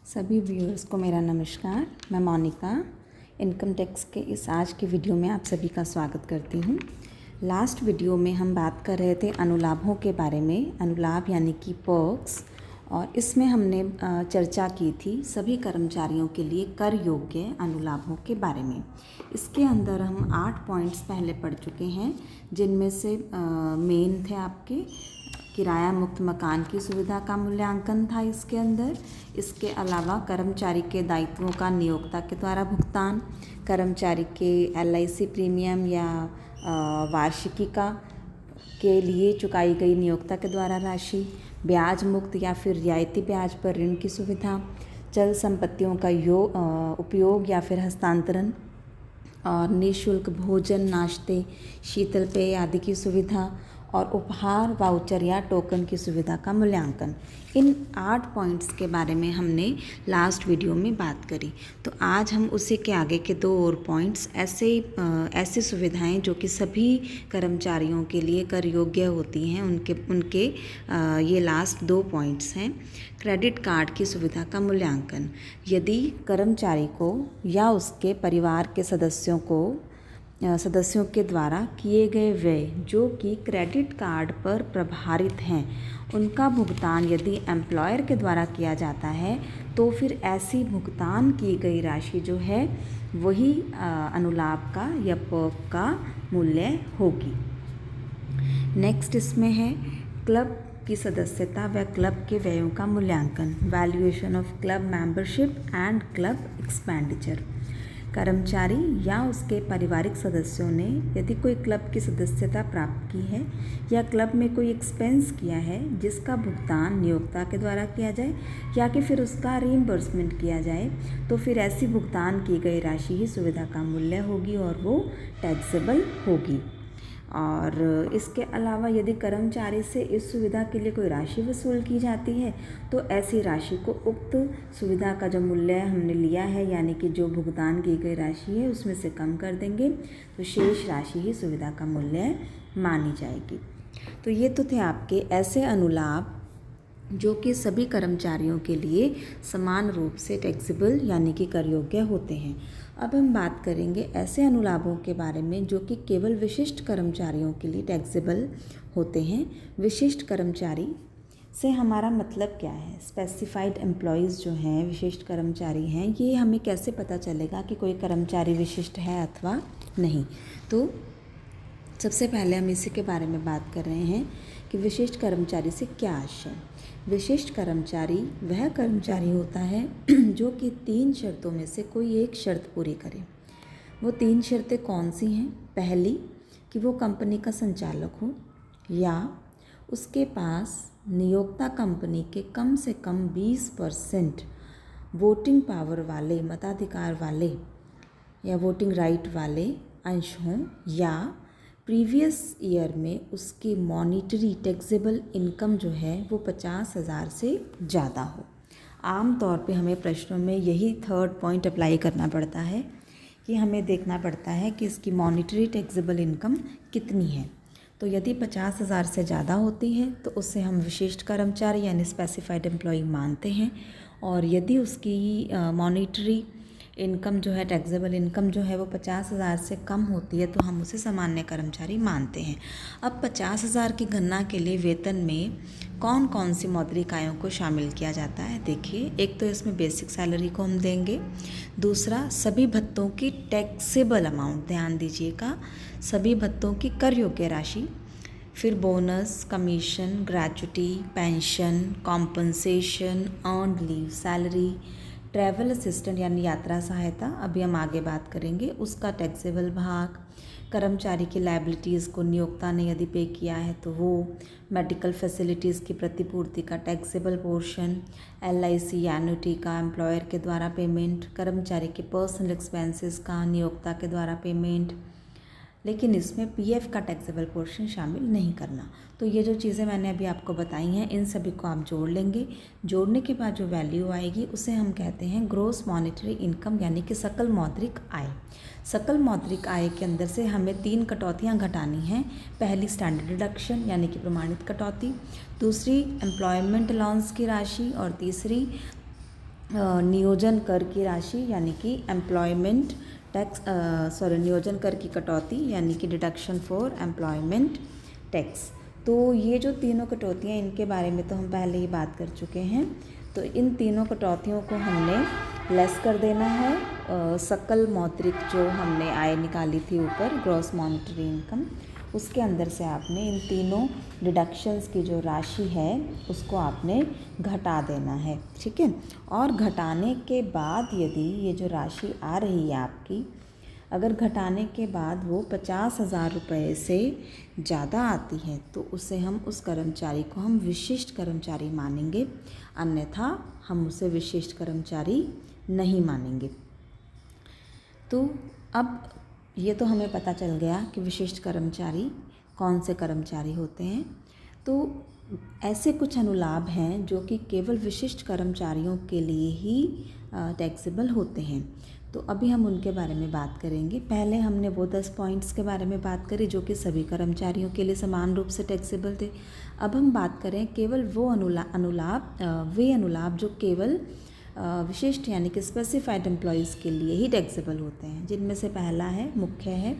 सभी व्यूअर्स को मेरा नमस्कार। मैं मोनिका इनकम टैक्स के इस आज के वीडियो में आप सभी का स्वागत करती हूँ। लास्ट वीडियो में हम बात कर रहे थे अनुलाभों के बारे में, अनुलाभ यानी कि पर्क्स, और इसमें हमने चर्चा की थी सभी कर्मचारियों के लिए कर योग्य अनुलाभों के बारे में। इसके अंदर हम 8 पॉइंट्स पहले पढ़ चुके हैं, जिनमें से मेन थे आपके किराया मुक्त मकान की सुविधा का मूल्यांकन था इसके अंदर। इसके अलावा कर्मचारी के दायित्वों का नियोक्ता के द्वारा भुगतान, कर्मचारी के LIC प्रीमियम या वार्षिकी का के लिए चुकाई गई नियोक्ता के द्वारा राशि, ब्याज मुक्त या फिर रियायती ब्याज पर ऋण की सुविधा, चल संपत्तियों का उपयोग या फिर हस्तांतरण, और निःशुल्क भोजन, नाश्ते, शीतल पेय आदि की सुविधा, और उपहार, वाउचर या टोकन की सुविधा का मूल्यांकन। इन 8 पॉइंट्स के बारे में हमने लास्ट वीडियो में बात करी। तो आज हम उसी के आगे के 2 और पॉइंट्स, ऐसी सुविधाएं जो कि सभी कर्मचारियों के लिए कर योग्य होती हैं, उनके ये लास्ट 2 पॉइंट्स हैं। क्रेडिट कार्ड की सुविधा का मूल्यांकन। यदि कर्मचारी को या उसके परिवार के सदस्यों के द्वारा किए गए व्यय जो कि क्रेडिट कार्ड पर प्रभारित हैं, उनका भुगतान यदि एम्प्लॉयर के द्वारा किया जाता है तो फिर ऐसी भुगतान की गई राशि जो है वही अनुलाभ का या पर्क का मूल्य होगी। नेक्स्ट इसमें है क्लब की सदस्यता व क्लब के व्ययों का मूल्यांकन, valuation of club membership and club expenditure. कर्मचारी या उसके पारिवारिक सदस्यों ने यदि कोई क्लब की सदस्यता प्राप्त की है या क्लब में कोई एक्सपेंस किया है जिसका भुगतान नियोक्ता के द्वारा किया जाए या कि फिर उसका रीइंबर्समेंट किया जाए, तो फिर ऐसी भुगतान की गई राशि ही सुविधा का मूल्य होगी और वो टैक्सेबल होगी। और इसके अलावा यदि कर्मचारी से इस सुविधा के लिए कोई राशि वसूल की जाती है तो ऐसी राशि को उक्त सुविधा का जो मूल्य हमने लिया है, यानी कि जो भुगतान की गई राशि है, उसमें से कम कर देंगे तो शेष राशि ही सुविधा का मूल्य मानी जाएगी। तो ये तो थे आपके ऐसे अनुलाभ जो कि सभी कर्मचारियों के लिए समान रूप से टैक्सेबल यानी कि कर योग्य होते हैं। अब हम बात करेंगे ऐसे अनुलाभों के बारे में जो कि केवल विशिष्ट कर्मचारियों के लिए टैक्सेबल होते हैं। विशिष्ट कर्मचारी से हमारा मतलब क्या है? स्पेसिफाइड एम्प्लॉयज़ जो हैं, विशिष्ट कर्मचारी हैं, ये हमें कैसे पता चलेगा कि कोई कर्मचारी विशिष्ट है अथवा नहीं? तो सबसे पहले हम इसी के बारे में बात कर रहे हैं कि विशिष्ट कर्मचारी से क्या आशय। विशिष्ट कर्मचारी वह कर्मचारी होता है जो कि 3 शर्तों में से कोई एक शर्त पूरी करे। वो 3 शर्तें कौन सी हैं? पहली, कि वो कंपनी का संचालक हो या उसके पास नियोक्ता कंपनी के कम से कम 20% वोटिंग पावर वाले, मताधिकार वाले या वोटिंग राइट वाले अंश हों, या प्रीवियस ईयर में उसकी मॉनिटरी टैक्सेबल इनकम जो है वो 50,000 से ज़्यादा हो। आम तौर पे हमें प्रश्नों में यही 3rd पॉइंट अप्लाई करना पड़ता है कि हमें देखना पड़ता है कि इसकी मॉनिटरी टैक्सेबल इनकम कितनी है। तो यदि 50,000 से ज़्यादा होती है तो उससे हम विशिष्ट कर्मचारी यानी स्पेसिफाइड एम्प्लॉय मानते हैं, और यदि उसकी मॉनिटरी इनकम जो है, टैक्सेबल इनकम जो है वो 50,000 से कम होती है तो हम उसे सामान्य कर्मचारी मानते हैं। अब 50,000 की गणना के लिए वेतन में कौन कौन सी मौद्रिक आयों को शामिल किया जाता है? देखिए, एक तो इसमें बेसिक सैलरी को हम देंगे, दूसरा सभी भत्तों की टैक्सेबल अमाउंट, ध्यान दीजिएगा, सभी भत्तों की कर योग्य राशि, फिर bonus, commission, gratuity, pension, compensation, earned leave salary, travel assistant यानी यात्रा सहायता, अभी हम आगे बात करेंगे, उसका टैक्सेबल भाग, कर्मचारी की लायबिलिटीज़ को नियोक्ता ने यदि पे किया है तो वो, मेडिकल फैसिलिटीज़ की प्रतिपूर्ति का टैक्सेबल पोर्शन, LIC एन्युटी का एम्प्लॉयर के द्वारा पेमेंट, कर्मचारी के पर्सनल एक्सपेंसेस का नियोक्ता के द्वारा पेमेंट, लेकिन इसमें PF का टैक्सेबल पोर्शन शामिल नहीं करना। तो ये जो चीज़ें मैंने अभी आपको बताई हैं, इन सभी को आप जोड़ लेंगे। जोड़ने के बाद जो वैल्यू आएगी उसे हम कहते हैं ग्रॉस मॉनेटरी इनकम, यानी कि सकल मौद्रिक आय। सकल मौद्रिक आय के अंदर से हमें 3 कटौतियाँ घटानी हैं। पहली स्टैंडर्ड डिडक्शन यानी कि प्रमाणित कटौती, दूसरी एम्प्लॉयमेंट अलाउंस की राशि, और तीसरी नियोजन कर की राशि यानी कि एम्प्लॉयमेंट टैक्स नियोजन कर की कटौती यानी कि डिडक्शन फॉर एम्प्लॉयमेंट टैक्स। तो ये जो तीनों कटौतियाँ, इनके बारे में तो हम पहले ही बात कर चुके हैं। तो इन तीनों कटौतियों को हमने लेस कर देना है। सकल मौद्रिक जो हमने आय निकाली थी ऊपर, ग्रॉस मॉनेटरी इनकम, उसके अंदर से आपने इन तीनों डिडक्शंस की जो राशि है उसको आपने घटा देना है, ठीक है। और घटाने के बाद यदि ये जो राशि आ रही है आपकी, अगर घटाने के बाद वो 50,000 रुपये से ज़्यादा आती है तो उसे हम, उस कर्मचारी को हम विशिष्ट कर्मचारी मानेंगे, अन्यथा हम उसे विशिष्ट कर्मचारी नहीं मानेंगे। तो अब ये तो हमें पता चल गया कि विशिष्ट कर्मचारी कौन से कर्मचारी होते हैं। तो ऐसे कुछ अनुलाभ हैं जो कि केवल विशिष्ट कर्मचारियों के लिए ही टैक्सेबल होते हैं। तो अभी हम उनके बारे में बात करेंगे। पहले हमने वो 10 पॉइंट्स के बारे में बात करी जो कि सभी कर्मचारियों के लिए समान रूप से टैक्सेबल थे। अब हम बात करें केवल वो अनुलाभ जो केवल विशिष्ट यानी कि स्पेसिफाइड एम्प्लॉयज़ के लिए ही टैक्सेबल होते हैं, जिनमें से पहला है, मुख्य है,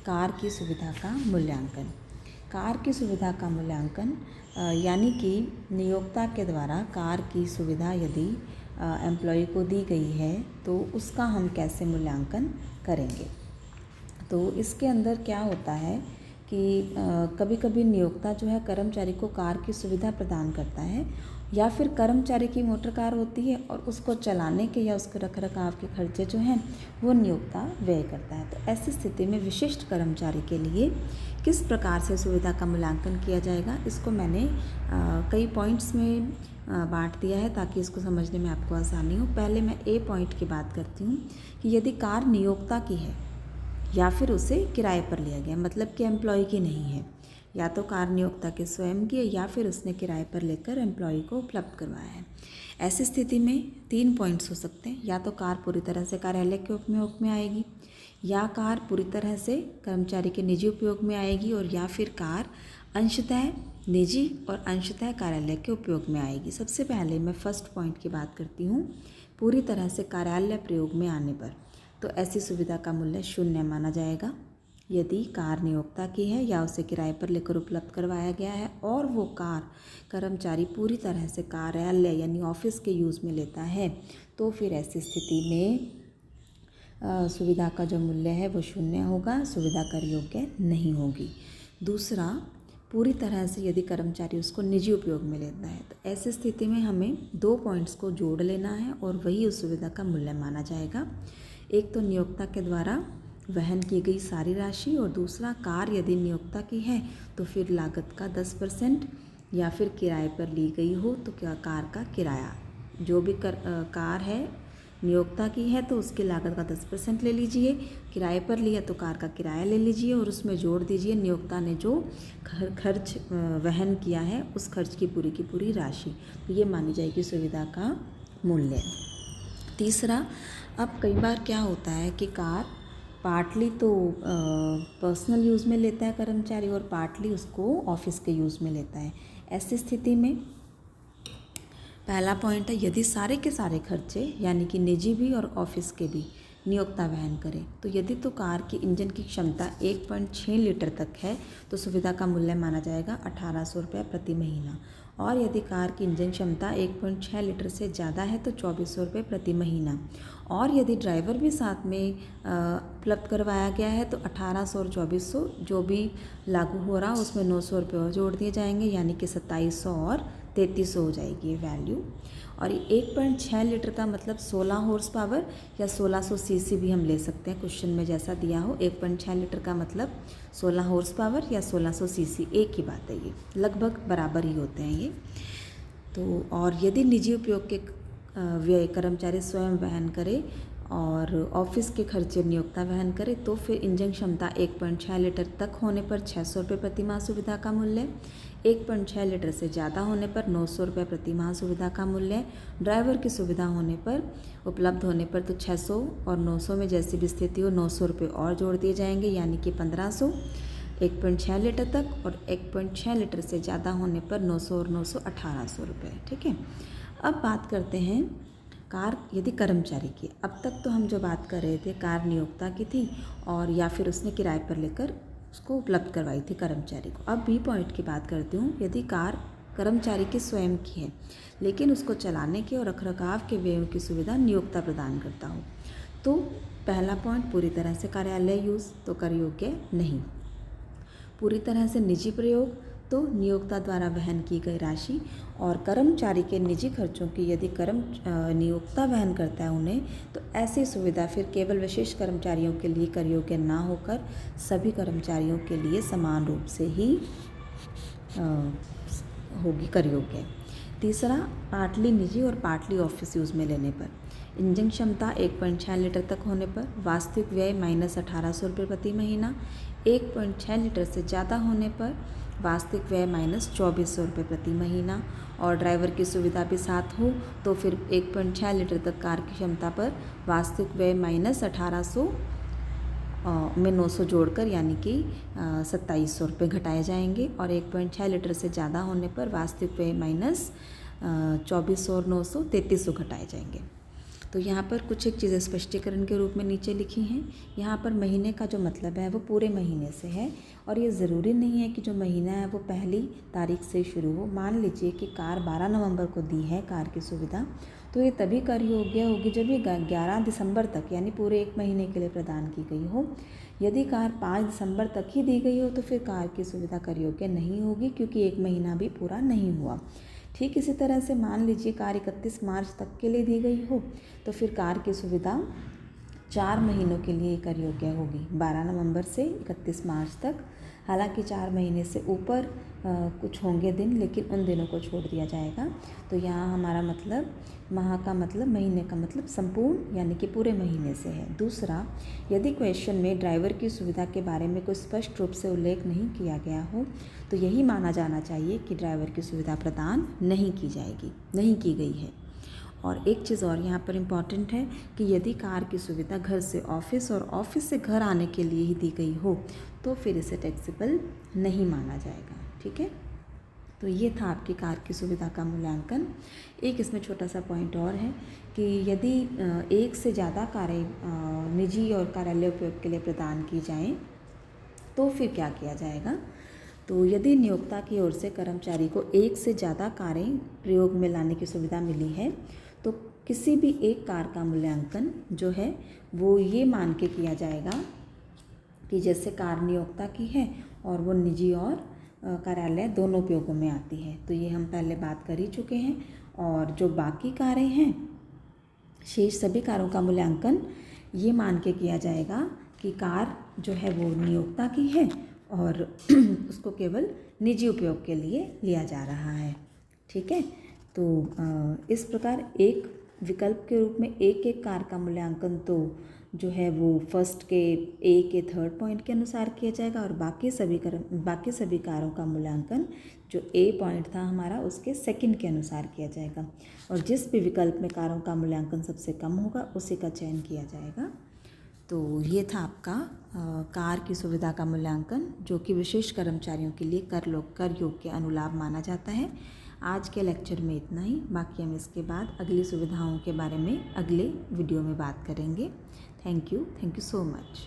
कार की सुविधा का मूल्यांकन। कार की सुविधा का मूल्यांकन यानी कि नियोक्ता के द्वारा कार की सुविधा यदि एम्प्लॉय को दी गई है तो उसका हम कैसे मूल्यांकन करेंगे। तो इसके अंदर क्या होता है कि कभी कभी नियोक्ता जो है कर्मचारी को कार की सुविधा प्रदान करता है, या फिर कर्मचारी की मोटर कार होती है और उसको चलाने के या उसके रखरखाव के खर्चे जो हैं वो नियोक्ता व्यय करता है। तो ऐसी स्थिति में विशिष्ट कर्मचारी के लिए किस प्रकार से सुविधा का मूल्यांकन किया जाएगा, इसको मैंने कई पॉइंट्स में बांट दिया है ताकि इसको समझने में आपको आसानी हो। पहले मैं ए पॉइंट की बात करती हूँ कि यदि कार नियोक्ता की है या फिर उसे किराए पर लिया गया, मतलब कि एम्प्लॉय की नहीं है, या तो कार नियोक्ता के स्वयं की है या फिर उसने किराए पर लेकर एम्प्लॉय को उपलब्ध करवाया है। ऐसी स्थिति में 3 पॉइंट्स हो सकते हैं, या तो कार पूरी तरह से कार्यालय के उपयोग में आएगी, या कार पूरी तरह से कर्मचारी के निजी उपयोग में आएगी, और या फिर कार अंशतः निजी और अंशतः कार्यालय के उपयोग में आएगी। सबसे पहले मैं फर्स्ट पॉइंट की बात करती हूँ, पूरी तरह से कार्यालय प्रयोग में आने पर तो ऐसी सुविधा का मूल्य 0 माना जाएगा। यदि कार नियोक्ता की है या उसे किराए पर लेकर उपलब्ध करवाया गया है और वो कार कर्मचारी पूरी तरह से कार्यालय यानी ऑफिस के यूज़ में लेता है, तो फिर ऐसी स्थिति में सुविधा का जो मूल्य है वो 0 होगा, सुविधा कर योग्य नहीं होगी। दूसरा, पूरी तरह से यदि कर्मचारी उसको निजी उपयोग में लेता है तो ऐसी स्थिति में हमें 2 पॉइंट्स को जोड़ लेना है और वही उस सुविधा का मूल्य माना जाएगा। एक तो नियोक्ता के द्वारा वहन की गई सारी राशि, और दूसरा कार यदि नियोक्ता की है तो फिर लागत का 10%, या फिर किराए पर ली गई हो तो क्या कार का किराया, जो भी कार है नियोक्ता की है तो उसकी लागत का 10% ले लीजिए, किराए पर लिया तो कार का किराया ले लीजिए और उसमें जोड़ दीजिए नियोक्ता ने जो खर्च वहन किया है उस खर्च की पूरी राशि, तो ये मानी जाएगी सुविधा का मूल्य। तीसरा, अब कई बार क्या होता है कि कार पार्टली तो पर्सनल यूज़ में लेता है कर्मचारी और पार्टली उसको ऑफिस के यूज़ में लेता है। ऐसी स्थिति में पहला पॉइंट है, यदि सारे के सारे खर्चे यानी कि निजी भी और ऑफिस के भी नियोक्ता वहन करे, तो यदि तो कार की इंजन की क्षमता 1.6 लीटर तक है तो सुविधा का मूल्य माना जाएगा 1800 रुपये प्रति महीना, और यदि कार की इंजन क्षमता 1.6 लीटर से ज़्यादा है तो 2400 रुपये प्रति महीना, और यदि ड्राइवर भी साथ में उपलब्ध करवाया गया है तो 1800 और 2400 जो भी लागू हो रहा उसमें 900 रुपये और जोड़ दिए जाएंगे, यानी कि 2700 और 3300 हो जाएगी ये वैल्यू। और 1.6 लीटर का मतलब 16 हॉर्स पावर या 1600 सीसी भी हम ले सकते हैं, क्वेश्चन में जैसा दिया हो। 1.6 लीटर का मतलब 16 हॉर्स पावर या 1600 सीसी, एक ही बात है, ये लगभग बराबर ही होते हैं ये। तो और यदि निजी उपयोग के व्यय कर्मचारी स्वयं वहन करे और ऑफिस के खर्चे नियोक्ता वहन करे तो फिर इंजन क्षमता 1.6 लीटर तक होने पर 600 रुपये प्रति माह सुविधा का मूल्य, 1.6 लीटर से ज़्यादा होने पर 900 रुपये प्रति माह सुविधा का मूल्य, ड्राइवर की सुविधा होने पर उपलब्ध होने पर तो 600 और 900 में जैसी भी स्थिति हो 900 रुपये और जोड़ दिए जाएंगे, यानी कि 1500 1.6 लीटर तक, और 1.6 लीटर से ज़्यादा होने पर 900 और 900 1800 रुपये। ठीक है। अब बात करते हैं कार यदि कर्मचारी की, अब तक तो हम जो बात कर रहे थे कार नियोक्ता की थी और या फिर उसने किराए पर लेकर उसको उपलब्ध करवाई थी कर्मचारी को। अब बी पॉइंट की बात करती हूँ, यदि कार कर्मचारी की स्वयं की है लेकिन उसको चलाने के और रखरखाव के व्ययों की सुविधा नियोक्ता प्रदान करता हो, तो पहला पॉइंट पूरी तरह से कार्यालय यूज़ तो कर योग्य नहीं। पूरी तरह से निजी प्रयोग तो नियोक्ता द्वारा वहन की गई राशि, और कर्मचारी के निजी खर्चों की यदि नियोक्ता वहन करता है उन्हें, तो ऐसी सुविधा फिर केवल विशेष कर्मचारियों के लिए कर योग्य ना होकर सभी कर्मचारियों के लिए समान रूप से ही होगी कर योग्य। तीसरा, पार्टली निजी और पार्टली ऑफिस यूज़ में लेने पर इंजन क्षमता 1.6 लीटर तक होने पर वास्तविक व्यय -1800 रुपये प्रति महीना, 1.6 लीटर से ज़्यादा होने पर वास्तविक व्यय -2400 रुपये प्रति महीना, और ड्राइवर की सुविधा भी साथ हो तो फिर 1.6 लीटर तक कार की क्षमता पर वास्तविक व्यय -1800 में 900 जोड़कर यानी कि 2700 रुपये घटाए जाएंगे, और 1.6 लीटर से ज़्यादा होने पर वास्तविक व्यय -2400 और 900 3300 घटाए जाएंगे। तो यहाँ पर कुछ एक चीज़ें स्पष्टीकरण के रूप में नीचे लिखी हैं। यहाँ पर महीने का जो मतलब है वो पूरे महीने से है, और ये ज़रूरी नहीं है कि जो महीना है वो पहली तारीख से शुरू हो। मान लीजिए कि कार 12 नवंबर को दी है कार की सुविधा, तो ये तभी कर योग्य होगी जब ये 11 दिसंबर तक यानी पूरे एक महीने के लिए प्रदान की गई हो। यदि कार 5 दिसंबर तक ही दी गई हो तो फिर कार की सुविधा कर योग्य नहीं होगी, क्योंकि एक महीना भी पूरा नहीं हुआ। ठीक इसी तरह से मान लीजिए कार 31 मार्च तक के लिए दी गई हो, तो फिर कार की सुविधा 4 महीनों के लिए कर योग्य होगी, 12 नवंबर से 31 मार्च तक। हालांकि 4 महीने से ऊपर कुछ होंगे दिन, लेकिन उन दिनों को छोड़ दिया जाएगा। तो यहाँ हमारा मतलब माह का मतलब, महीने का मतलब संपूर्ण यानी कि पूरे महीने से है। दूसरा, यदि क्वेश्चन में ड्राइवर की सुविधा के बारे में कोई स्पष्ट रूप से उल्लेख नहीं किया गया हो, तो यही माना जाना चाहिए कि ड्राइवर की सुविधा प्रदान नहीं की गई है। और एक चीज़ और यहाँ पर इम्पॉर्टेंट है कि यदि कार की सुविधा घर से ऑफिस और ऑफिस से घर आने के लिए ही दी गई हो, तो फिर इसे टैक्सेबल नहीं माना जाएगा। ठीक है, तो ये था आपकी कार की सुविधा का मूल्यांकन। एक इसमें छोटा सा पॉइंट और है कि यदि एक से ज़्यादा कारें निजी और कार्यालय उपयोग के लिए प्रदान की जाएं, तो फिर क्या किया जाएगा। तो यदि नियोक्ता की ओर से कर्मचारी को एक से ज़्यादा कारें प्रयोग में लाने की सुविधा मिली है, तो किसी भी एक कार का मूल्यांकन जो है वो ये मान के किया जाएगा कि जैसे कार नियोक्ता की है और वो निजी और कार्यालय दोनों उपयोगों में आती है। तो ये हम पहले बात कर ही चुके हैं। और जो बाकी कारें हैं, शेष सभी कारों का मूल्यांकन ये मान के किया जाएगा कि कार जो है वो नियोक्ता की है और उसको केवल निजी उपयोग के लिए लिया जा रहा है। ठीक है, तो इस प्रकार एक विकल्प के रूप में एक एक कार का मूल्यांकन तो जो है वो फर्स्ट के ए के थर्ड पॉइंट के अनुसार किया जाएगा, और बाकी सभी कारों का मूल्यांकन जो ए पॉइंट था हमारा उसके सेकंड के अनुसार किया जाएगा, और जिस भी विकल्प में कारों का मूल्यांकन सबसे कम होगा उसी का चयन किया जाएगा। तो ये था आपका कार की सुविधा का मूल्यांकन, जो कि विशेष कर्मचारियों के लिए कर योग्य अनुलाभ माना जाता है। आज के लेक्चर में इतना ही, बाकी हम इसके बाद अगली सुविधाओं के बारे में अगले वीडियो में बात करेंगे। Thank you so much.